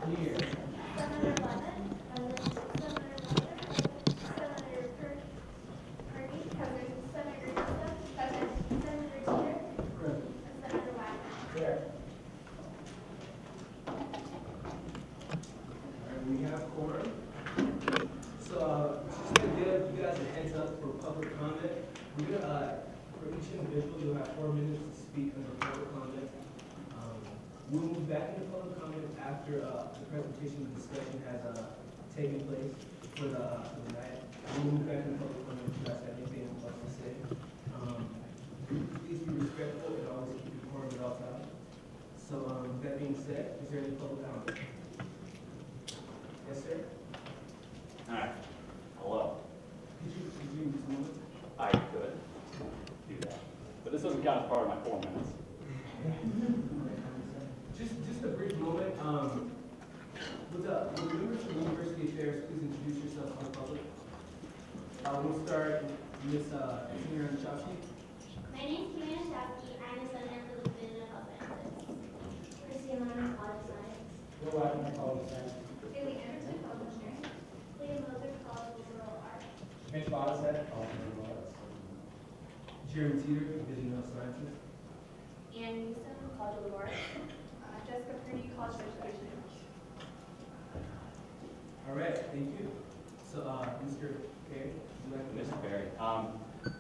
Clear. 711, and then 711, Purdy, Cousins, Senator Gupta, Present, Senator Teeter, Present. and Senator Wagner. There. Alright, we have quorum. So, just to give you guys a heads up for public comment, we're gonna, for each individual, you'll have 4 minutes to speak under public comment. We'll move back into public comment after the presentation and discussion has taken place for the night. We'll move back into public comment if you guys have anything else to say. Please be respectful and always keep your quorum at all times. So, with that being said, is there any public comment? Yes, sir? All right. Hello. Could you use a moment? I could do that. But this doesn't count as part of my 4 minutes. Just a brief moment. With the members from University Affairs, please introduce yourself to the public. We'll start with Ms. Senior Shafsky. My name is Kimia Shafsky. I'm a senator for the Division of Health Sciences. Christine Lerner, College of Science. Will Wagner, College of Science. Haley Anderson, College of Engineering. Leah Moser, College of Liberal Arts. Mitch Bottlehead, College of Liberal Arts. Jeremy Teeter, Division of Sciences. Ann Newsom, College of Liberal Arts. Jessica Purdy, College of Education. All right, thank you. So, Mr. Perry, would you like to Mr. Barry.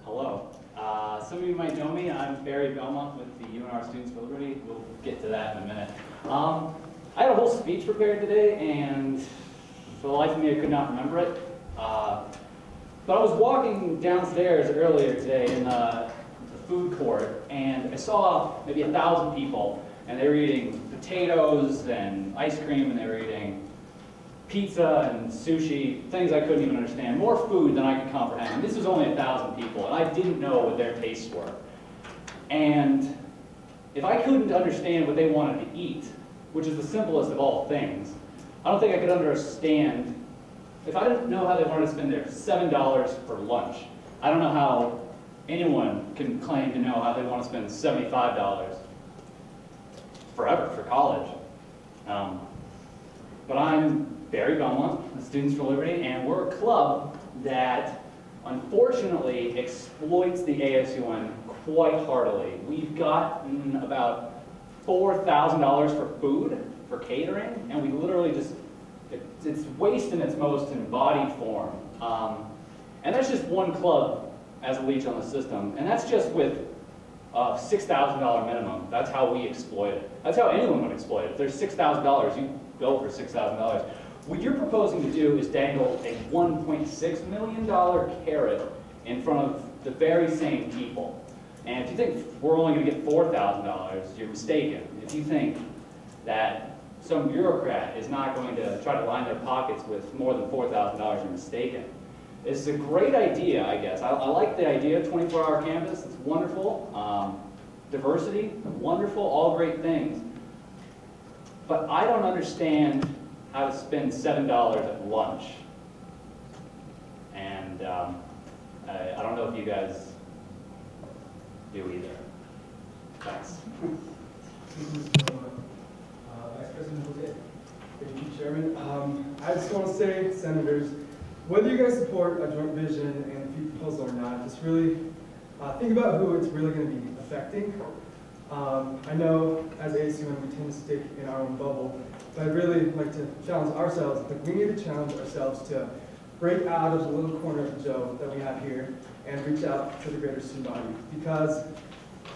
Hello. Some of you might know me. I'm Barry Belmont with the UNR Students for Liberty. We'll get to that in a minute. I had a whole speech prepared today, and for the life of me, I could not remember it. But I was walking downstairs earlier today in the food court, and I saw maybe 1,000 people, and they were eating potatoes and ice cream, and they were eating pizza and sushi, things I couldn't even understand. More food than I could comprehend. And this was only 1,000 people, and I didn't know what their tastes were. And if I couldn't understand what they wanted to eat, which is the simplest of all things, I don't think I could understand, if I didn't know how they wanted to spend their $7 for lunch, I don't know how anyone can claim to know how they want to spend $75 forever for college. But I'm Barry Belmont, the Students for Liberty, and we're a club that unfortunately exploits the ASUN quite heartily. We've gotten about $4,000 for food, for catering, and we literally just, it's waste in its most embodied form. And that's just one club as a leech on the system, and that's just with a $6,000 minimum. That's how we exploit it. That's how anyone would exploit it. If there's $6,000, you go for $6,000. What you're proposing to do is dangle a $1.6 million carrot in front of the very same people. And if you think we're only going to get $4,000, you're mistaken. If you think that some bureaucrat is not going to try to line their pockets with more than $4,000, you're mistaken. It's a great idea, I guess. I like the idea, 24-hour campus. It's wonderful. Diversity, wonderful, all great things. But I don't understand how to spend $7 at lunch. And I don't know if you guys do either. Thanks. Vice President Jose. Thank you, Chairman. I just want to say, Senators, whether you guys support a joint vision and a future proposal or not, just really think about who it's really going to be affecting. I know as ASUN we tend to stick in our own bubble, but I'd really like to challenge ourselves. Like, we need to challenge ourselves to break out of the little corner of Joe that we have here and reach out to the greater student body. Because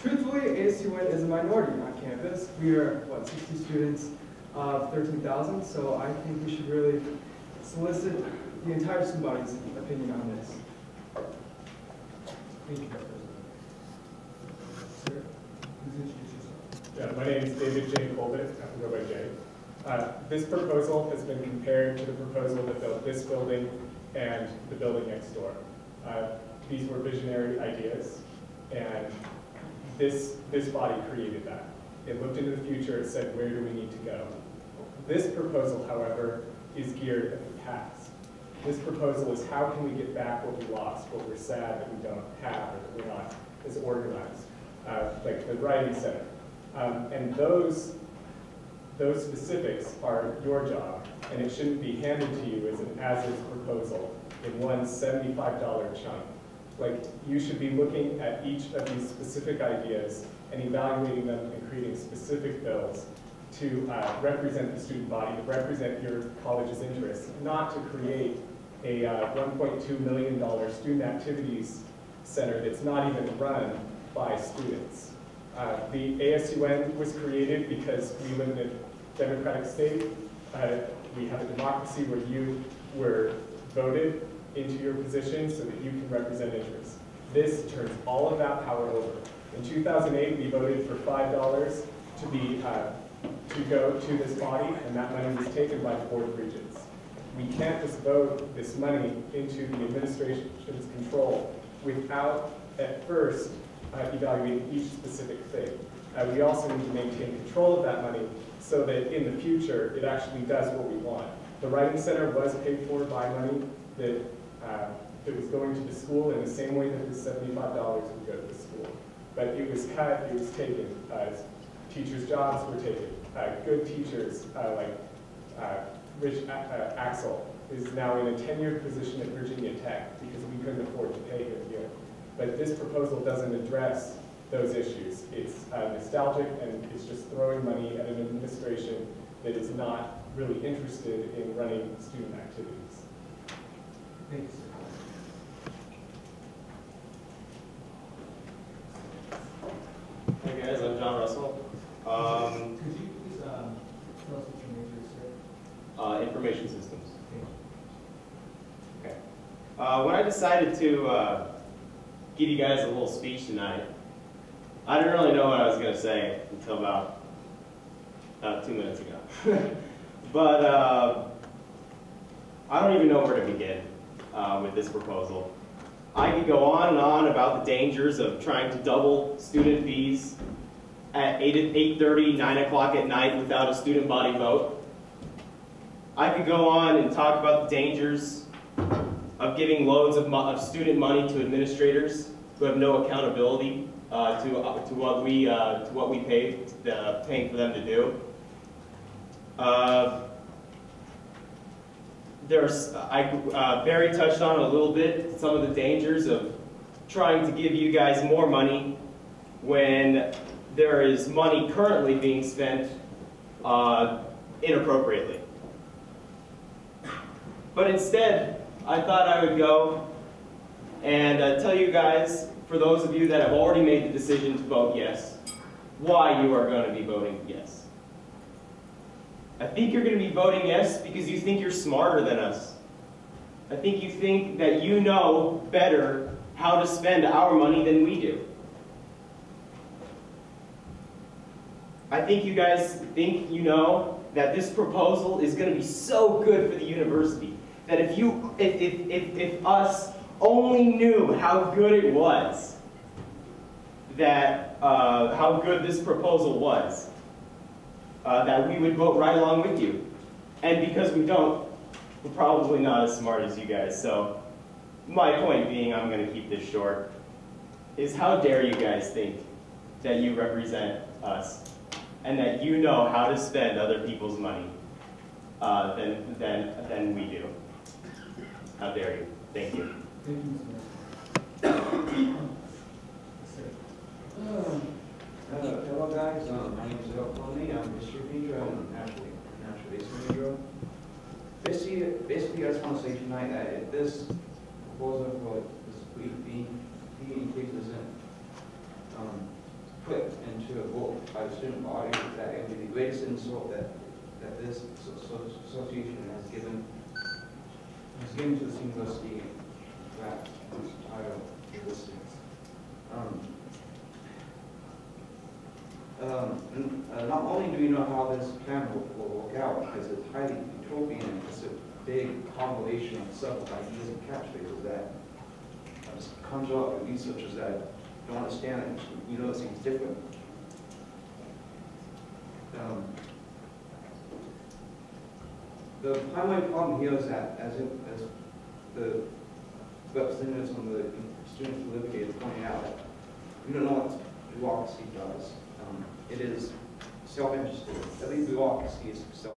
truthfully, ASUN is a minority on campus. We are, what, 60 students of 13,000, so I think we should really solicit the entire student body's opinion on this. Thank you, Vice President. Sir, please introduce yourself. Yeah, my name is David J. Colbert. I can go by Jay. This proposal has been compared to the proposal that built this building and the building next door. These were visionary ideas, and this body created that. It looked into the future, it said, where do we need to go? This proposal, however, is geared at the past. This proposal is how can we get back what we lost, what we're sad that we don't have, or that we're not as organized, like the writing center. And those those specifics are your job, and it shouldn't be handed to you as an as-is proposal in one $75 chunk. Like, you should be looking at each of these specific ideas and evaluating them and creating specific bills to represent the student body, to represent your college's interests, not to create a $1.2 million student activities center that's not even run by students. The ASUN was created because we live in a democratic state. We have a democracy where you were voted into your position so that you can represent interests. This turns all of that power over. In 2008, we voted for $5 to go to this body, and that money was taken by the Board of Regents. We can't just vote this money into the administration's control without, at first, evaluating each specific thing. We also need to maintain control of that money so that in the future, it actually does what we want. The Writing Center was paid for by money that was going to the school in the same way that the $75 would go to the school. But it was cut, it was taken. Teachers' jobs were taken. Good teachers like Rich Axel is now in a tenured position at Virginia Tech because we couldn't afford to pay him here. But this proposal doesn't address those issues. It's nostalgic, and it's just throwing money at an administration that is not really interested in running student activities. Thanks. Hey guys, I'm John Russell. Could you please tell us what your major is, sir? Information systems. Okay. When I decided to give you guys a little speech tonight, I didn't really know what I was going to say until about 2 minutes ago. But I don't even know where to begin with this proposal. I could go on and on about the dangers of trying to double student fees at 8:30, 9 o'clock at night without a student body vote. I could go on and talk about the dangers of giving loads of student money to administrators who have no accountability to what we paying for them to do. Barry touched on a little bit some of the dangers of trying to give you guys more money when there is money currently being spent inappropriately. But instead, I thought I would go and tell you guys, for those of you that have already made the decision to vote yes, why you are going to be voting yes. I think you're going to be voting yes because you think you're smarter than us. I think you think that you know better how to spend our money than we do. I think you guys think you know that this proposal is going to be so good for the university that if us only knew how good it was, that how good this proposal was, that we would vote right along with you. And because we don't, we're probably not as smart as you guys. So my point being, I'm going to keep this short, is how dare you guys think that you represent us and that you know how to spend other people's money than we do. How dare you. Thank you. Thank you, Mr. Hello guys, my name is El Conley. I'm a history major. I'm a natural history major. Basically, I just want to say tonight that if this proposal for this fee increase isn't put into a vote by the student body, that it would be the greatest insult that this association has given to this university that this title exists. Not only do we know how this plan will work out, because it's highly utopian, it's a big combination of several ideas and catchphrases that just comes up with researchers that don't understand it. We know it seems different. The primary problem here is that, as the representatives on the student delivery pointed out, we don't know what democracy does. It is self-interested. At least we all can see it's self